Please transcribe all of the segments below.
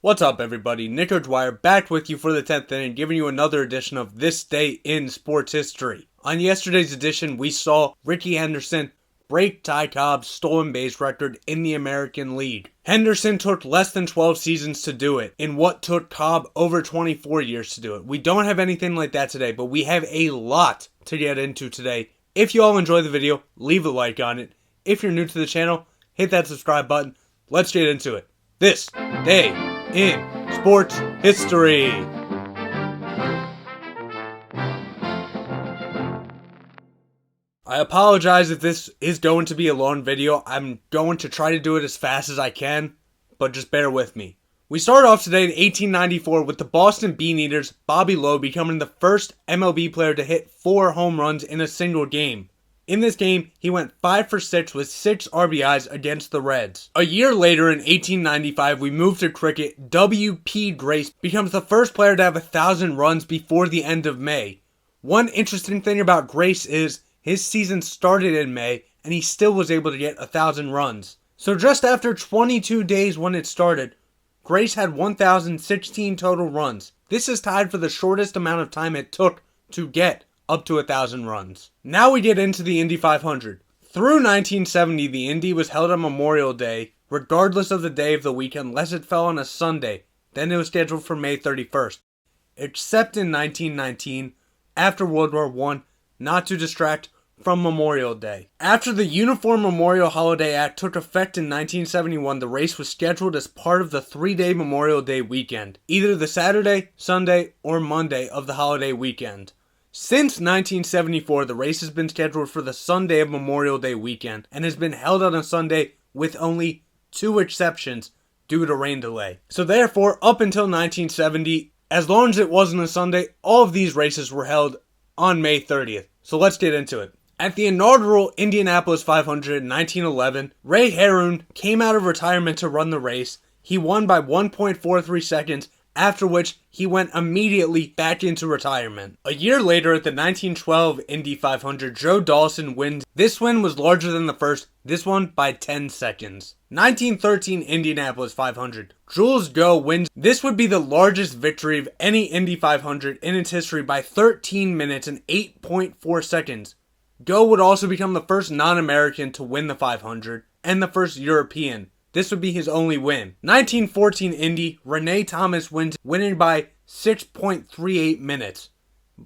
What's up, everybody? Nick O'Dwyer back with you for the 10th inning, giving you another edition of This Day in Sports History. On yesterday's edition, we saw Rickey Henderson break Ty Cobb's stolen base record in the American League. Henderson took less than 12 seasons to do it, in what took Cobb over 24 years to do it. We don't have anything like that today, but we have a lot to get into today. If you all enjoy the video, leave a like on it. If you're new to the channel, hit that subscribe button. Let's get into it. This Day in Sports History. I apologize if this is going to be a long video. I'm going to try to do it as fast as I can, but just bear with me. We start off today in 1894 with the Boston Beaneaters' Bobby Lowe becoming the first MLB player to hit 4 home runs in a single game. In this game, he went 5 for 6 with 6 RBIs against the Reds. A year later, in 1895, we move to cricket. W.P. Grace becomes the first player to have 1,000 runs before the end of May. One interesting thing about Grace is his season started in May, and he still was able to get 1,000 runs. So just after 22 days when it started, Grace had 1,016 total runs. This is tied for the shortest amount of time it took to get up to 1,000 runs. Now we get into the Indy 500. Through 1970, the Indy was held on Memorial Day, regardless of the day of the week, unless it fell on a Sunday. Then it was scheduled for May 31st. Except in 1919, after World War I, not to distract from Memorial Day. After the Uniform Memorial Holiday Act took effect in 1971, the race was scheduled as part of the 3-day Memorial Day weekend, either the Saturday, Sunday, or Monday of the holiday weekend. Since 1974, the race has been scheduled for the Sunday of Memorial Day weekend and has been held on a Sunday with only 2 exceptions due to rain delay. So therefore, up until 1970, as long as it wasn't a Sunday, all of these races were held on May 30th. So let's get into it. At the inaugural Indianapolis 500 in 1911, Ray Harroun came out of retirement to run the race. He won by 1.43 seconds, after which he went immediately back into retirement. A year later, at the 1912 Indy 500, Joe Dawson wins. This win was larger than the first, this one by 10 seconds. 1913 Indianapolis 500, Jules Go wins. This would be the largest victory of any Indy 500 in its history by 13 minutes and 8.4 seconds. Go would also become the first non-American to win the 500 and the first European. This would be his only win. 1914 Indy, Renee Thomas wins, winning by 6.38 minutes.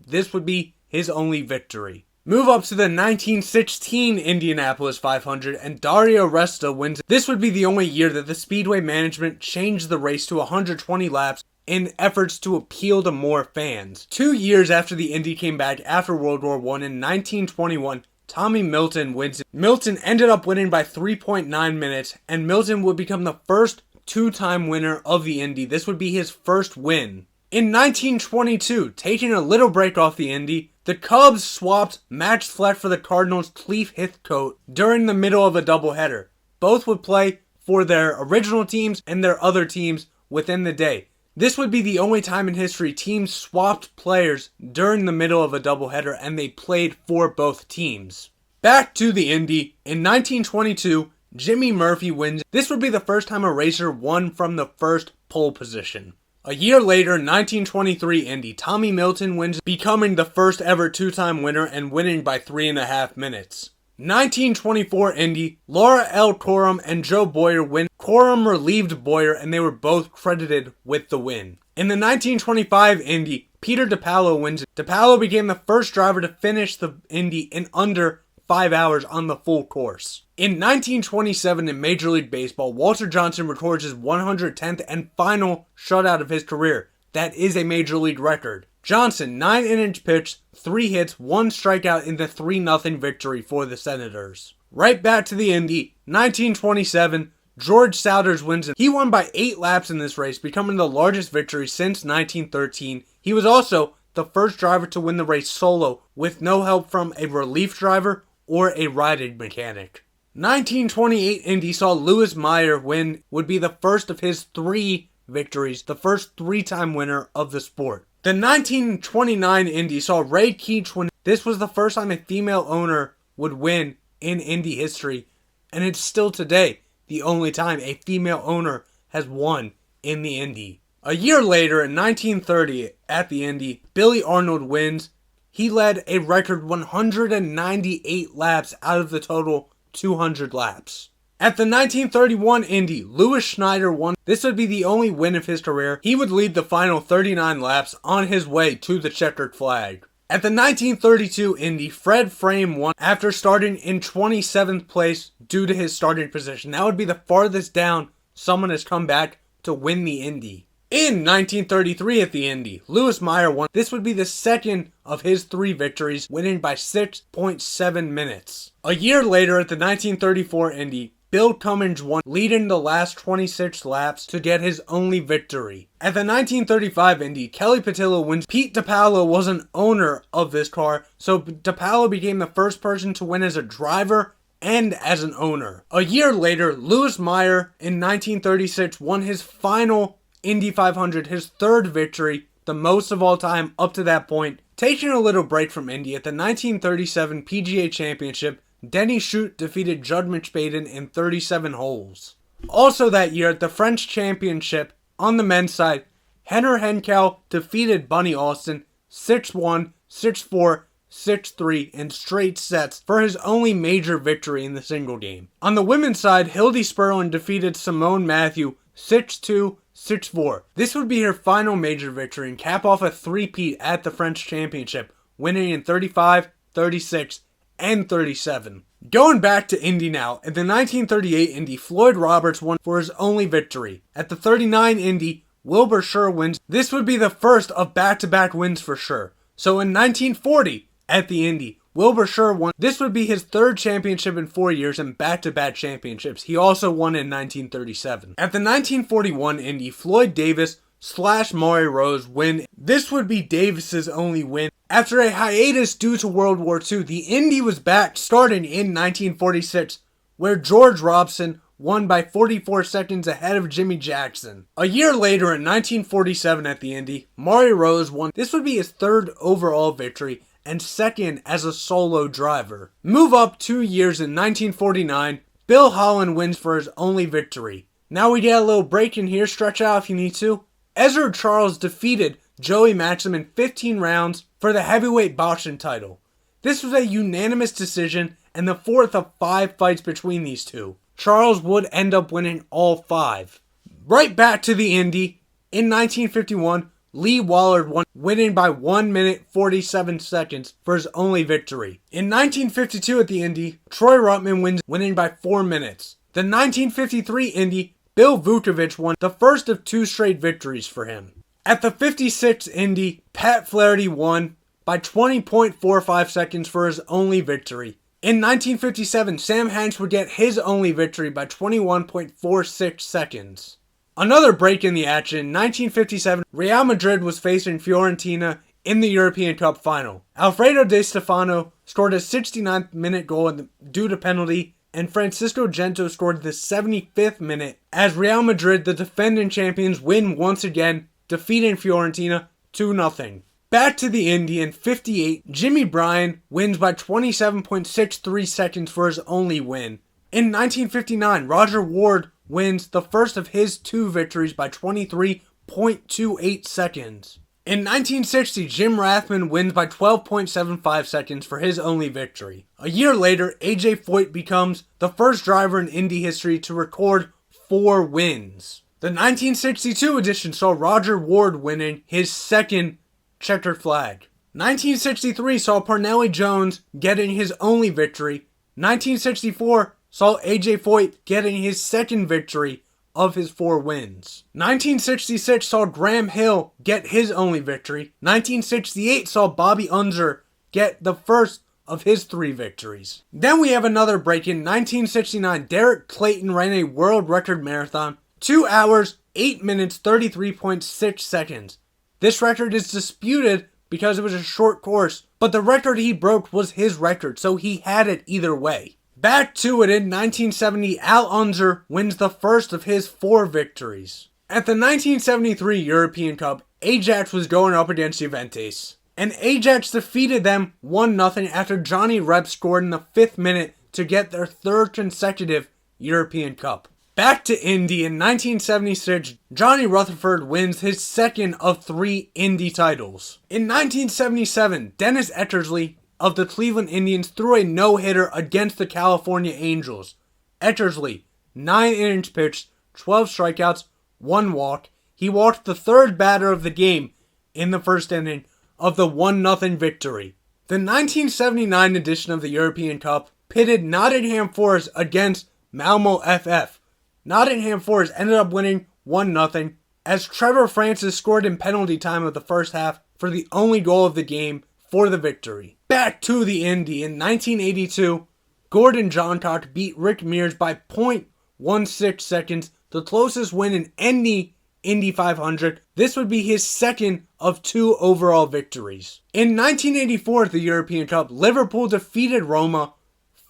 This would be his only victory. Move up to the 1916 Indianapolis 500 and Dario Resta wins. This would be the only year that the Speedway management changed the race to 120 laps in efforts to appeal to more fans. 2 years after the Indy came back after World War I, in 1921, Tommy Milton wins. Milton ended up winning by 3.9 minutes, and Milton would become the first 2-time winner of the Indy. This would be his first win. In 1922, taking a little break off the Indy, the Cubs swapped Max Fleck for the Cardinals' Cleve Heathcote during the middle of a doubleheader. Both would play for their original teams and their other teams within the day. This would be the only time in history teams swapped players during the middle of a doubleheader and they played for both teams. Back to the Indy. In 1922, Jimmy Murphy wins. This would be the first time a racer won from the first pole position. A year later, in 1923 Indy, Tommy Milton wins, becoming the first ever 2-time winner and winning by 3.5 minutes. 1924 Indy, Laura L. Corum and Joe Boyer win. Corum relieved Boyer and they were both credited with the win. In the 1925 Indy, Peter DePaulo wins. DePaulo became the first driver to finish the Indy in under 5 hours on the full course. In 1927 in Major League Baseball, Walter Johnson records his 110th and final shutout of his career. That is a Major League record. Johnson, 9 innings pitched, 3 hits, 1 strikeout in the 3-0 victory for the Senators. Right back to the Indy, 1927, George Souders wins. He won by 8 laps in this race, becoming the largest victory since 1913. He was also the first driver to win the race solo, with no help from a relief driver or a riding mechanic. 1928 Indy saw Lewis Meyer win, would be the first of his 3 victories, the first 3-time winner of the sport. The 1929 Indy saw Ray Keech win. This was the first time a female owner would win in Indy history, and it's still today the only time a female owner has won in the Indy. A year later, in 1930, at the Indy, Billy Arnold wins. He led a record 198 laps out of the total 200 laps. At the 1931 Indy, Louis Schneider won. This would be the only win of his career. He would lead the final 39 laps on his way to the checkered flag. At the 1932 Indy, Fred Frame won after starting in 27th place due to his starting position. That would be the farthest down someone has come back to win the Indy. In 1933 at the Indy, Louis Meyer won. This would be the second of his 3 victories, winning by 6.7 minutes. A year later at the 1934 Indy, Bill Cummings won, leading the last 26 laps to get his only victory. At the 1935 Indy, Kelly Patillo wins. Pete DiPaolo was an owner of this car, so DiPaolo became the first person to win as a driver and as an owner. A year later, Louis Meyer in 1936 won his final Indy 500, his 3rd victory, the most of all time up to that point. Taking a little break from Indy, at the 1937 PGA Championship, Denny Shute defeated Judgment Baden in 37 holes. Also that year, at the French Championship, on the men's side, Henner Henkel defeated Bunny Austin 6-1, 6-4, 6-3 in straight sets for his only major victory in the single game. On the women's side, Hildy Sperlin defeated Simone Matthew 6-2, 6-4. This would be her final major victory and cap off a three-peat at the French Championship, winning in 35, 36, and 37. Going back to Indy now, at the 1938 Indy, Floyd Roberts won for his only victory. At the 39 Indy, Wilbur Schur wins. This would be the first of back-to-back wins for Schur. So in 1940, at the Indy, Wilbur Schur won. This would be his 3rd championship in 4 years and back-to-back championships. He also won in 1937. At the 1941 Indy, Floyd Davis / Maury Rose win. This would be Davis's only win. After a hiatus due to World War II, the Indy was back starting in 1946, where George Robson won by 44 seconds ahead of Jimmy Jackson. A year later in 1947 at the Indy, Maury Rose won. This would be his 3rd overall victory and 2nd as a solo driver. Move up 2 years in 1949, Bill Holland wins for his only victory. Now we get a little break in here, stretch out if you need to. Ezra Charles defeated Joey Maxim in 15 rounds for the heavyweight boxing title. This was a unanimous decision and the 4th of 5 fights between these two. Charles would end up winning all 5. Right back to the Indy. In 1951, Lee Wallard won, winning by 1 minute 47 seconds for his only victory. In 1952 at the Indy, Troy Ruttman wins, winning by 4 minutes. The 1953 Indy, Bill Vukovich won, the first of 2 straight victories for him. At the 56th Indy, Pat Flaherty won by 20.45 seconds for his only victory. In 1957, Sam Hanks would get his only victory by 21.46 seconds. Another break in the action, in 1957, Real Madrid was facing Fiorentina in the European Cup final. Alfredo Di Stefano scored a 69th minute goal due to penalty, and Francisco Gento scored the 75th minute as Real Madrid, the defending champions, win once again, defeating Fiorentina 2-0. Back to the Indy in 58, Jimmy Bryan wins by 27.63 seconds for his only win. In 1959, Roger Ward wins the first of his 2 victories by 23.28 seconds. In 1960, Jim Rathman wins by 12.75 seconds for his only victory. A year later, AJ Foyt becomes the first driver in Indy history to record 4 wins. The 1962 edition saw Roger Ward winning his 2nd checkered flag. 1963 saw Parnelli Jones getting his only victory. 1964 saw AJ Foyt getting his 2nd victory of his 4 wins. 1966 saw Graham Hill get his only victory. 1968 saw Bobby Unser get the first of his 3 victories. Then we have another break in 1969. Derek Clayton ran a world record marathon, 2 hours, 8 minutes, 33.6 seconds. This record is disputed because it was a short course, but the record he broke was his record, so he had it either way. Back to it in 1970, Al Unser wins the first of his 4 victories. At the 1973 European Cup, Ajax was going up against Juventus, and Ajax defeated them 1-0 after Johnny Rep scored in the 5th minute to get their 3rd consecutive European Cup. Back to Indy in 1976, Johnny Rutherford wins his second of 3 Indy titles. In 1977, Dennis Eckersley of the Cleveland Indians threw a no-hitter against the California Angels. Eckersley, 9 innings pitched, 12 strikeouts, 1 walk. He walked the third batter of the game in the first inning of the 1-0 victory. The 1979 edition of the European Cup pitted Nottingham Forest against Malmo FF. Nottingham Forest ended up winning 1-0 as Trevor Francis scored in penalty time of the first half for the only goal of the game for the victory. Back to the Indy in 1982, Gordon Johncock beat Rick Mears by 0.16 seconds, the closest win in any Indy 500. This would be his second of 2 overall victories. In 1984 at the European Cup, Liverpool defeated Roma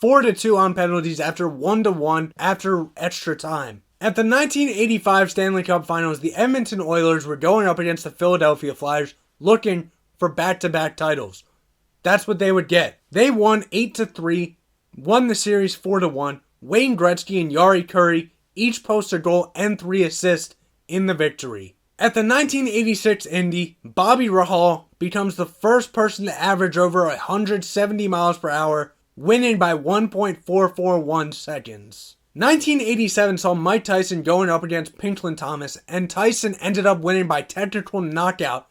4-2 on penalties after 1-1 after extra time. At the 1985 Stanley Cup Finals, the Edmonton Oilers were going up against the Philadelphia Flyers looking for back-to-back titles. That's what they would get. They won 8-3, won the series 4-1. Wayne Gretzky and Yari Curry each post a goal and 3 assists in the victory. At the 1986 Indy, Bobby Rahal becomes the first person to average over 170 miles per hour, winning by 1.441 seconds. 1987 saw Mike Tyson going up against Pinklin Thomas, and Tyson ended up winning by technical knockout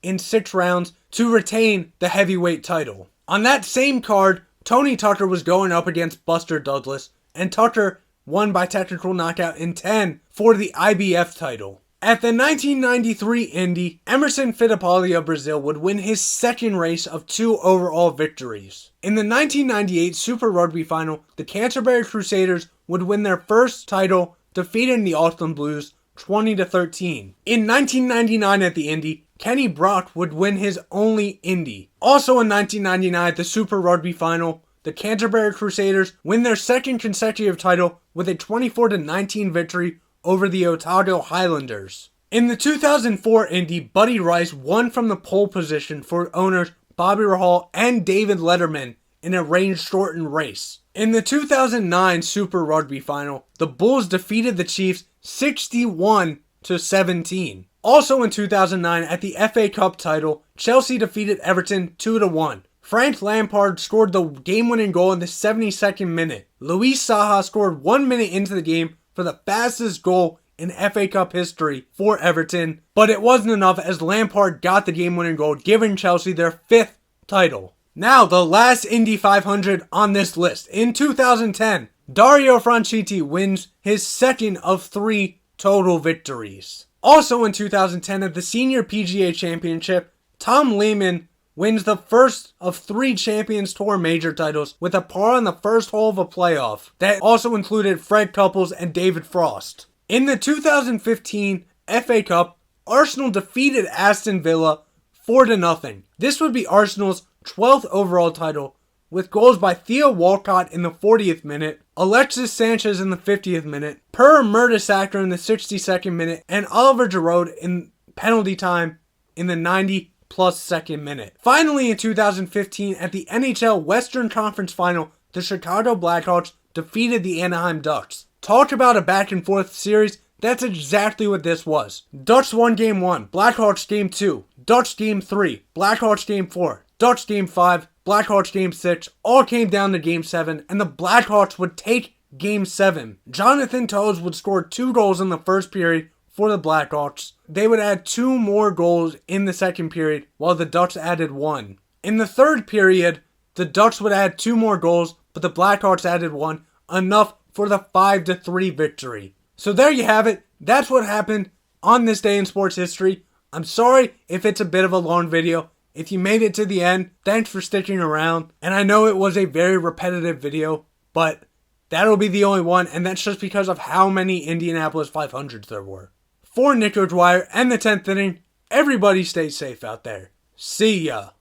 in 6 rounds to retain the heavyweight title. On that same card, Tony Tucker was going up against Buster Douglas, and Tucker won by technical knockout in 10 for the IBF title. At the 1993 Indy, Emerson Fittipaldi of Brazil would win his second race of 2 overall victories. In the 1998 Super Rugby Final, the Canterbury Crusaders would win their first title, defeating the Auckland Blues 20-13. In 1999 at the Indy, Kenny Brock would win his only Indy. Also in 1999 at the Super Rugby Final, the Canterbury Crusaders win their second consecutive title with a 24-19 victory over the Otago Highlanders. In the 2004 Indy, Buddy Rice won from the pole position for owners Bobby Rahal and David Letterman in a range-shortened race. In the 2009 Super Rugby Final, the Bulls defeated the Chiefs 61-17. Also in 2009 at the FA Cup title, Chelsea defeated Everton 2-1. Frank Lampard scored the game-winning goal in the 72nd minute. Luis Saha scored 1 minute into the game for the fastest goal in FA Cup history for Everton, but it wasn't enough as Lampard got the game-winning goal, giving Chelsea their 5th title. Now, the last Indy 500 on this list. In 2010, Dario Franchitti wins his second of 3 total victories. Also in 2010 at the Senior PGA Championship, Tom Lehman wins the first of 3 Champions Tour major titles with a par on the first hole of a playoff. That also included Fred Couples and David Frost. In the 2015 FA Cup, Arsenal defeated Aston Villa 4-0. This would be Arsenal's 12th overall title, with goals by Theo Walcott in the 40th minute, Alexis Sanchez in the 50th minute, Per Mertesacker in the 62nd minute, and Oliver Giroud in penalty time in the 90+ second minute. Finally, in 2015, at the NHL Western Conference Final, the Chicago Blackhawks defeated the Anaheim Ducks. Talk about a back-and-forth series, that's exactly what this was. Ducks won Game 1, Blackhawks Game 2, Ducks Game 3, Blackhawks Game 4, Ducks Game 5, Blackhawks Game 6, all came down to Game 7, and the Blackhawks would take Game 7. Jonathan Toews would score 2 goals in the first period for the Blackhawks. They would add 2 more goals in the second period, while the Ducks added 1. In the third period, the Ducks would add 2 more goals, but the Blackhawks added 1, enough for the 5-3 victory. So there you have it. That's what happened on this day in sports history. I'm sorry if it's a bit of a long video. If you made it to the end, thanks for sticking around. And I know it was a very repetitive video, but that'll be the only one, and that's just because of how many Indianapolis 500s there were. For Nick O'Dwyer and the 10th inning, everybody stay safe out there. See ya.